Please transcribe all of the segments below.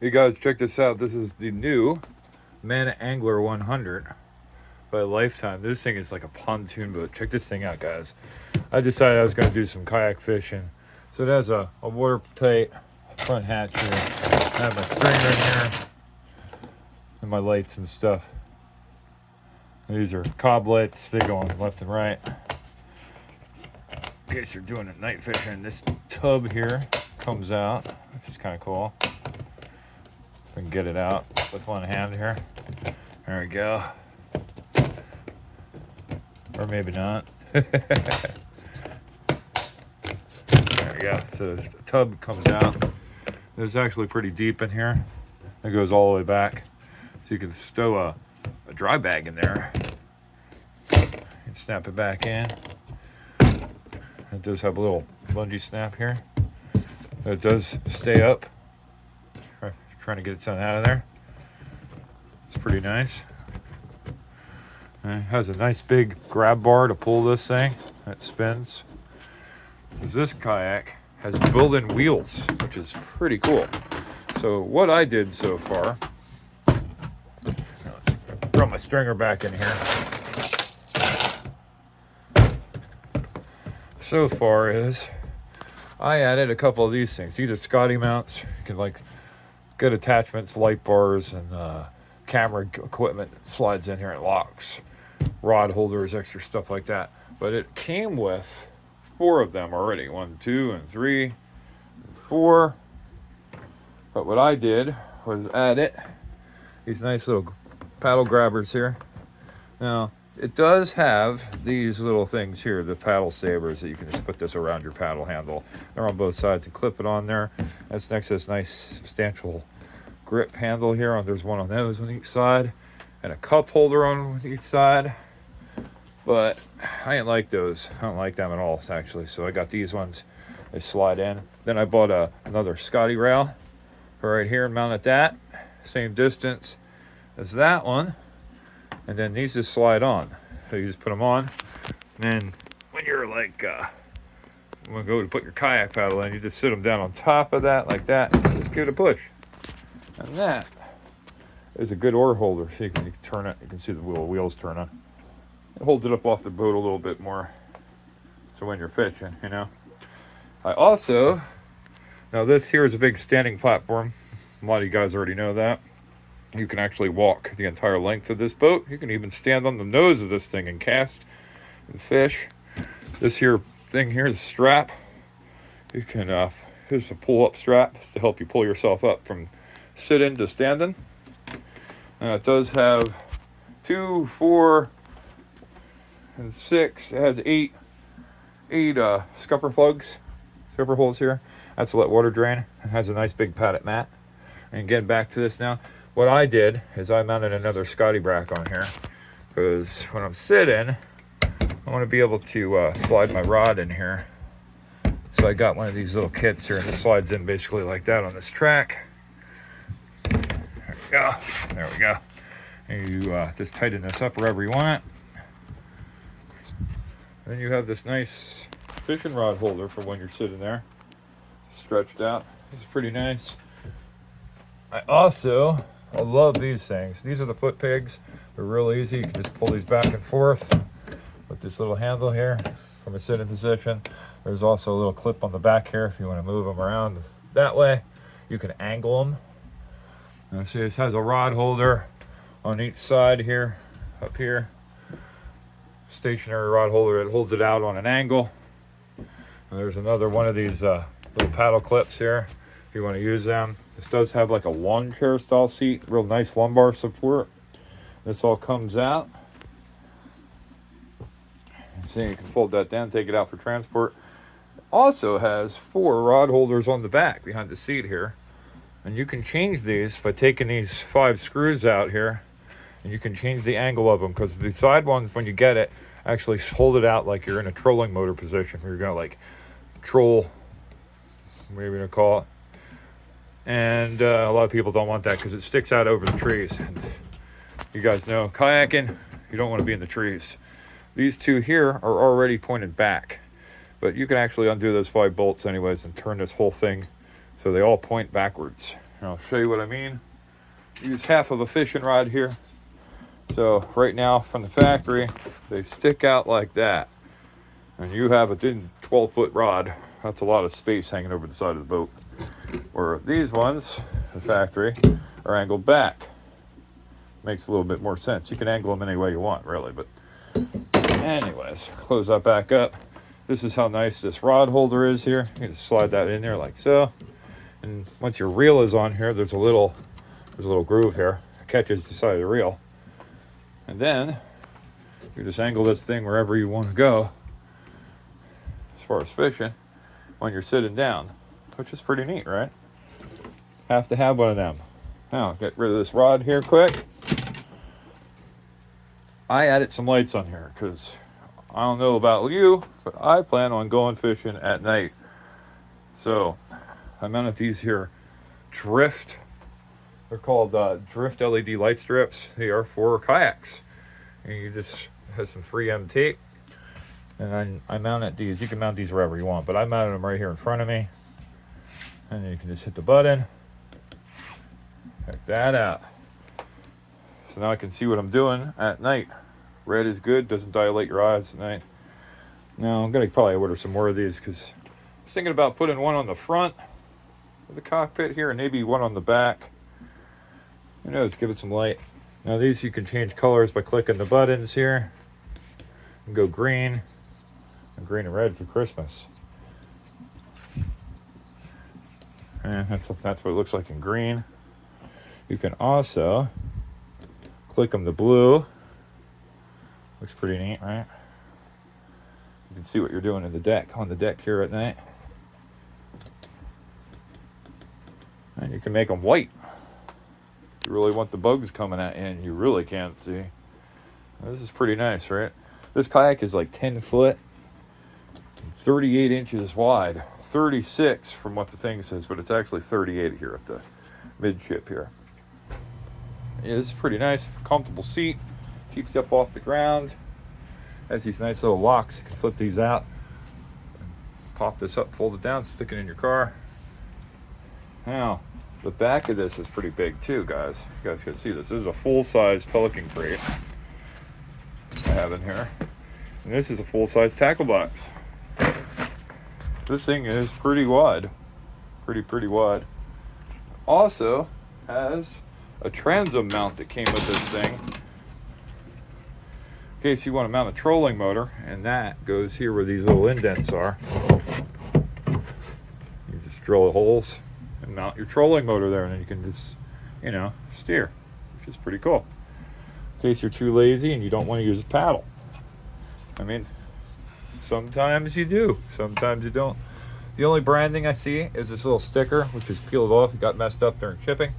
Hey guys, check this out. This is the new Manta Angler 100 by Lifetime. This thing is like a pontoon boat. Check this thing out, guys. I decided I was going to do some kayak fishing. So it has a watertight front hatch here. I have my stringer in here and my lights and stuff. These are cob lights. They go on left and right. In case you're doing a night fishing, this tub here comes out, which is kind of cool. If I can get it out with one hand here. There we go. Or maybe not. There we go. So the tub comes out. It's actually pretty deep in here. It goes all the way back. So you can stow a dry bag in there. And snap it back in. It does have a little bungee snap here. It does stay up. Trying to get something out of there. It's pretty nice. And it has a nice big grab bar to pull this thing that spins. This kayak has built-in wheels, which is pretty cool. So what I did so far, let's throw my stringer back in here. So far is I added a couple of these things. These are Scotty mounts. You can like good attachments, light bars, and camera equipment that slides in here and locks. Rod holders, extra stuff like that. But it came with 4 of them already. 1, 2, and 3, and 4. But what I did was add these nice little paddle grabbers here. Now, it does have these little things here, the paddle sabers, that you can just put this around your paddle handle. They're on both sides and clip it on there. That's next to this nice substantial grip handle here. There's one on those on each side, and a cup holder on each side. But I didn't like those. I don't like them at all, actually. So I got these ones. They slide in. Then I bought another Scotty rail for right here and mounted that. Same distance as that one. And then these just slide on. So you just put them on. And then when you're like, when you go to put your kayak paddle in, you just sit them down on top of that like that. And just give it a push. And that is a good oar holder. So you can turn it. You can see the wheels turning. It holds it up off the boat a little bit more. So when you're fishing, you know. I also, now this here is a big standing platform. A lot of you guys already know that. You can actually walk the entire length of this boat. You can even stand on the nose of this thing and cast and fish. This here thing here, the strap, you can, here's a pull-up strap to help you pull yourself up from sitting to standing. It does have 2, 4, and 6. It has 8 scupper plugs, scupper holes here. That's to let water drain. It has a nice big padded mat. And getting back to this now, what I did is I mounted another Scotty brack on here because when I'm sitting, I want to be able to slide my rod in here. So I got one of these little kits here, and it slides in basically like that on this track. There we go. There we go. And you just tighten this up wherever you want it. Then you have this nice fishing rod holder for when you're sitting there, stretched out. It's pretty nice. I love these things. These are the foot pegs. They're real easy. You can just pull these back and forth with this little handle here from a sitting position. There's also a little clip on the back here if you want to move them around that way. You can angle them. Now see, this has a rod holder on each side here, up here. Stationary rod holder. It holds it out on an angle. And there's another one of these little paddle clips here if you want to use them. This does have like a lawn chair style seat, real nice lumbar support. This all comes out. So you can fold that down, take it out for transport. It also has 4 rod holders on the back behind the seat here. And you can change these by taking these 5 screws out here. And you can change the angle of them because the side ones, when you get it, actually hold it out like you're in a trolling motor position. You're going to like troll, whatever you're going to call it. And a lot of people don't want that because it sticks out over the trees. And you guys know, kayaking, you don't want to be in the trees. These 2 here are already pointed back. But you can actually undo those 5 bolts anyways and turn this whole thing so they all point backwards. And I'll show you what I mean. Use half of a fishing rod here. So right now from the factory, they stick out like that. And you have a 12-foot rod. That's a lot of space hanging over the side of the boat. Where these ones, the factory, are angled back. Makes a little bit more sense. You can angle them any way you want, really. But anyways, close that back up. This is how nice this rod holder is here. You can just slide that in there like so. And once your reel is on here, there's a little groove here. It catches the side of the reel. And then you just angle this thing wherever you want to go as far as fishing when you're sitting down, which is pretty neat, right? Have to have one of them. Now, get rid of this rod here quick. I added some lights on here because I don't know about you, but I plan on going fishing at night. So I mounted these here drift. They're called drift LED light strips. They are for kayaks. And you just have some 3M tape. And I mounted these. You can mount these wherever you want, but I mounted them right here in front of me. And then you can just hit the button. Check that out. So now I can see what I'm doing at night. Red is good, doesn't dilate your eyes at night. Now I'm gonna probably order some more of these because I was thinking about putting one on the front of the cockpit here and maybe one on the back. Who knows, give it some light. Now these you can change colors by clicking the buttons here. And go green. And green and red for Christmas. And that's what it looks like in green. You can also click them to blue. Looks pretty neat, right? You can see what you're doing on the deck here at night. And you can make them white. If you really want the bugs coming at you and you really can't see. This is pretty nice, right? This kayak is like 10 foot, 38 inches wide, 36 from what the thing says, but it's actually 38 here at the midship here. Yeah, this is pretty nice, comfortable seat, keeps you up off the ground. Has these nice little locks. You can flip these out, pop this up, fold it down, stick it in your car. Now, the back of this is pretty big too, guys. You guys can see this. This is a full-size Pelican crate I have in here. And this is a full-size tackle box. This thing is pretty wide. Pretty wide. Also has a transom mount that came with this thing. In case you want to mount a trolling motor, and that goes here where these little indents are. You just drill holes and mount your trolling motor there, and then you can just, steer, which is pretty cool. In case you're too lazy and you don't want to use a paddle. I mean, sometimes you do, sometimes you don't. The only branding I see is this little sticker, which is peeled off. It got messed up during shipping.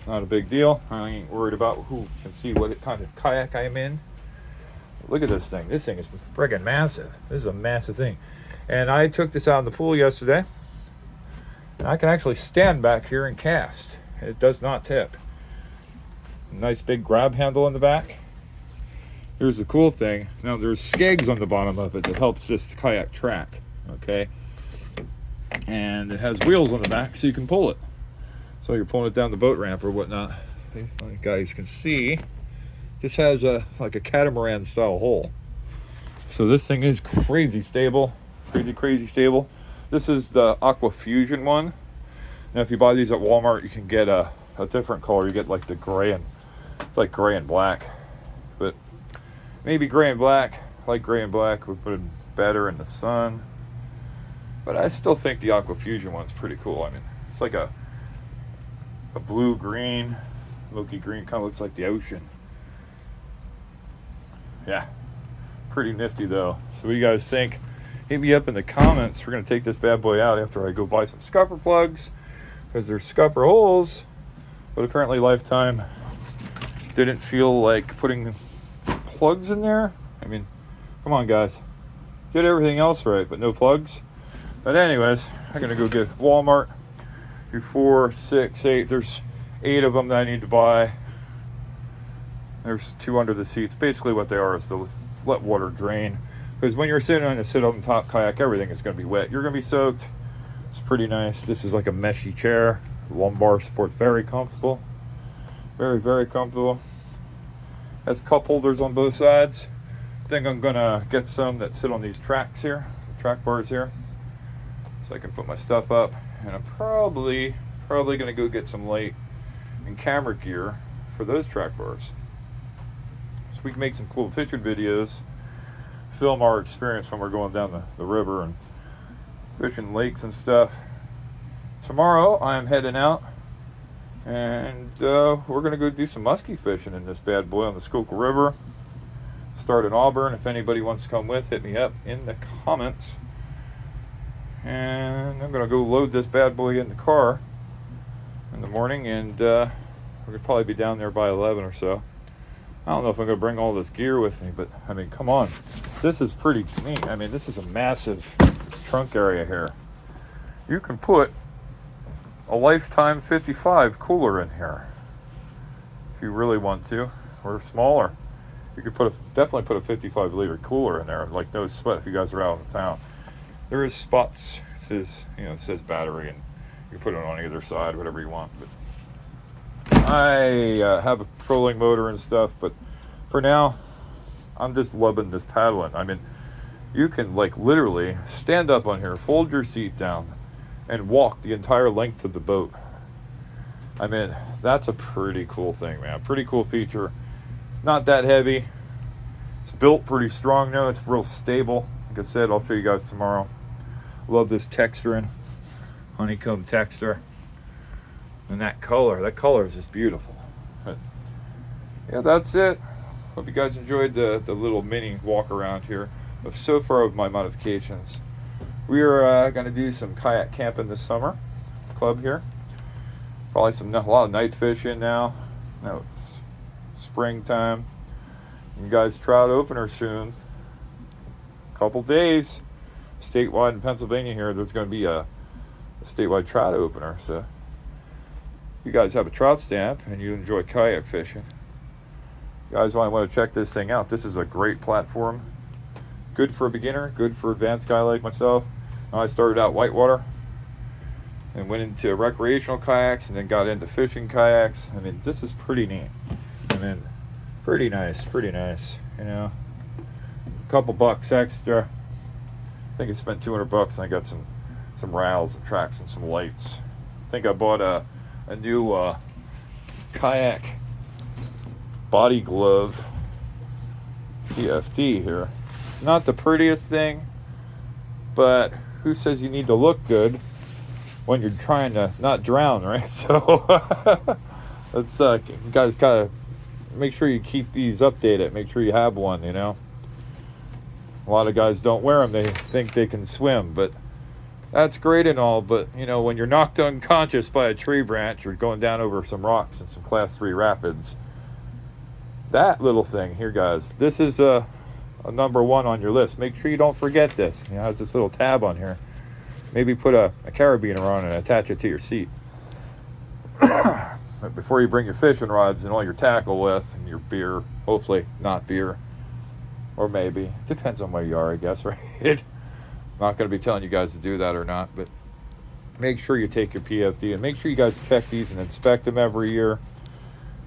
Not a big deal. I ain't worried about who can see what kind of kayak I'm in. Look at this thing. This thing is friggin' massive. This is a massive thing. And I took this out in the pool yesterday. And I can actually stand back here and cast. It does not tip. Nice big grab handle in the back. Here's the cool thing. Now there's skegs on the bottom of it that helps this kayak track. Okay. And it has wheels on the back so you can pull it. So you're pulling it down the boat ramp or whatnot. You guys can see this has like a catamaran style hole. So this thing is crazy stable. Crazy stable. This is the Aqua Fusion one. Now if you buy these at Walmart, you can get a different color. You get like the gray, and it's like gray and black. But maybe gray and black, like gray and black would put it better in the sun. But I still think the Aqua Fusion one's pretty cool. I mean, it's like a blue-green, smoky green, kind of looks like the ocean. Yeah, pretty nifty though. So what do you guys think? Hit me up in the comments. We're going to take this bad boy out after I go buy some scupper plugs, because there's scupper holes, but apparently Lifetime didn't feel like putting plugs in there. I mean, come on guys, did everything else right, but no plugs. But anyways, I'm going to go get Walmart. 2, 4, 6, 8. There's 8 of them that I need to buy. There's 2 under the seats. Basically what they are is to let water drain. Because when you're sitting on a sit-on-top kayak, everything is going to be wet. You're going to be soaked. It's pretty nice. This is like a meshy chair. lumbar support, very comfortable. Very, very comfortable. Has cup holders on both sides. I think I'm gonna get some that sit on these tracks here, track bars here, so I can put my stuff up. And I'm probably gonna go get some light and camera gear for those track bars, so we can make some cool featured videos, film our experience when we're going down the river and fishing lakes and stuff. Tomorrow I'm heading out, and we're gonna go do some muskie fishing in this bad boy on the Schuylkill River. Start in Auburn. If anybody wants to come with, hit me up in the comments. And I'm gonna go load this bad boy in the car in the morning, and we're gonna probably be down there by 11 or so. I don't know if I'm gonna bring all this gear with me, but I mean, come on, this is pretty neat. I mean, this is a massive trunk area here. You can put a Lifetime 55 cooler in here if you really want to, or smaller. You could definitely put a 55 liter cooler in there, like no sweat if you guys are out in town. There is spots, it says battery, and you can put it on either side, whatever you want. But I have a trolling motor and stuff, but for now, I'm just loving this paddling. I mean, you can like literally stand up on here, fold your seat down, and walk the entire length of the boat. I mean, that's a pretty cool thing, man. Pretty cool feature. It's not that heavy. It's built pretty strong though. It's real stable. Like I said, I'll show you guys tomorrow. Love this texturing, honeycomb texture. And that color is just beautiful. But yeah, that's it. Hope you guys enjoyed the little mini walk around here of so far of my modifications. We are going to do some kayak camping this summer. Club here. Probably a lot of night fishing now. Now it's springtime. You guys, trout opener soon. Couple days. Statewide in Pennsylvania here, there's going to be a statewide trout opener. So you guys have a trout stamp and you enjoy kayak fishing, you guys might want to check this thing out. This is a great platform. Good for a beginner, good for an advanced guy like myself. I started out whitewater and went into recreational kayaks and then got into fishing kayaks. I mean, this is pretty neat. I mean, pretty nice, you know. A couple bucks extra. I think I spent $200 and I got some rails and tracks and some lights. I think I bought a new kayak body glove PFD here. Not the prettiest thing, but who says you need to look good when you're trying to not drown, right? So let's you guys gotta make sure you keep these updated. Make sure you have one, you know. A lot of guys don't wear them. They think they can swim, but that's great and all. But, you know, when you're knocked unconscious by a tree branch or going down over some rocks and some class 3 rapids, that little thing here, guys, this is a number 1 on your list. Make sure you don't forget this. It has this little tab on here. Maybe put a carabiner on it and attach it to your seat. But before you bring your fishing rods and all your tackle with and your beer, hopefully not beer, or maybe. Depends on where you are, I guess, right? I'm not going to be telling you guys to do that or not, but make sure you take your PFD and make sure you guys check these and inspect them every year.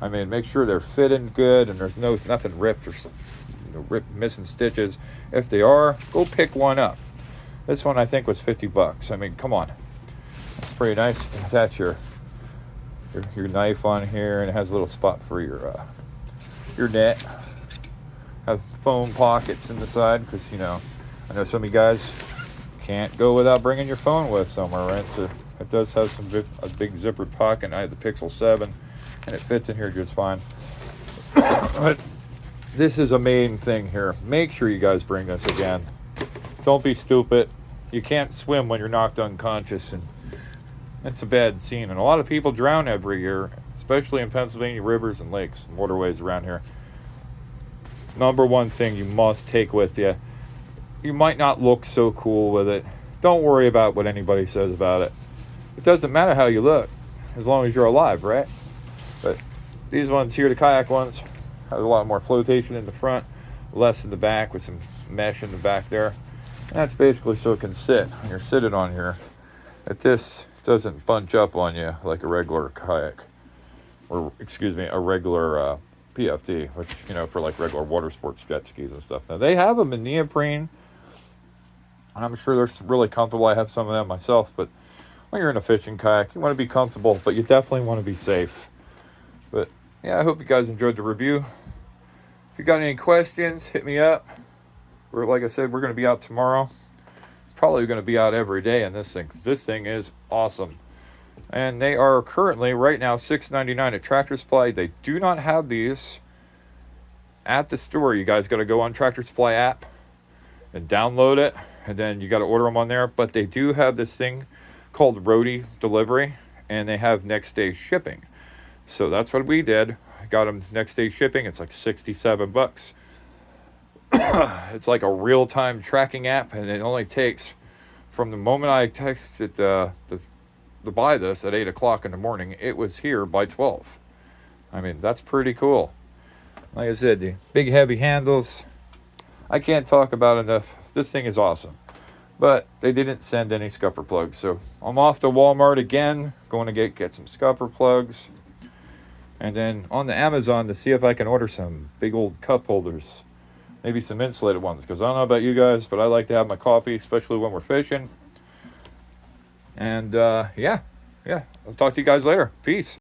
I mean, make sure they're fitting good and there's nothing ripped or missing stitches. If they are, go pick one up. This one I think was $50. I mean, come on. It's pretty nice. You can attach your knife on here, and it has a little spot for your net. Has foam pockets in the side because, you know, I know some of you guys can't go without bringing your phone with somewhere, right? So it does have a big zippered pocket. I have the Pixel 7 and it fits in here just fine. But this is a main thing here. Make sure you guys bring this again. Don't be stupid. You can't swim when you're knocked unconscious, and it's a bad scene. And a lot of people drown every year, especially in Pennsylvania rivers and lakes and waterways around here. Number 1 thing you must take with you. You might not look so cool with it. Don't worry about what anybody says about it. It doesn't matter how you look, as long as you're alive, right? But these ones here, the kayak ones, have a lot more flotation in the front, less in the back with some mesh in the back there. And that's basically so it can sit when you're sitting on here. That this doesn't bunch up on you like a regular kayak, or excuse me, a regular PFD, which, you know, for like regular water sports jet skis and stuff. Now they have them in neoprene, and I'm sure they're really comfortable. I have some of them myself, but when you're in a fishing kayak, you want to be comfortable, but you definitely want to be safe. But yeah, I hope you guys enjoyed the review. If you got any questions, hit me up. Like I said, we're going to be out tomorrow. It's probably going to be out every day in this thing, 'cause this thing is awesome. And they are currently, right now, $6.99 at Tractor Supply. They do not have these at the store. You guys got to go on Tractor Supply app and download it, and then you got to order them on there. But they do have this thing called Roadie Delivery, and they have next day shipping. So that's what we did. I got them next day shipping. It's like $67. It's like a real-time tracking app, and it only takes, from the moment I texted to buy this at 8 o'clock in the morning, it was here by 12. I mean, that's pretty cool. Like I said, the big heavy handles, I can't talk about enough. This thing is awesome. But they didn't send any scupper plugs, so I'm off to Walmart again, going to get some scupper plugs, and then on the Amazon to see if I can order some big old cup holders, maybe some insulated ones, because I don't know about you guys, but I like to have my coffee, especially when we're fishing. And yeah, I'll talk to you guys later. Peace.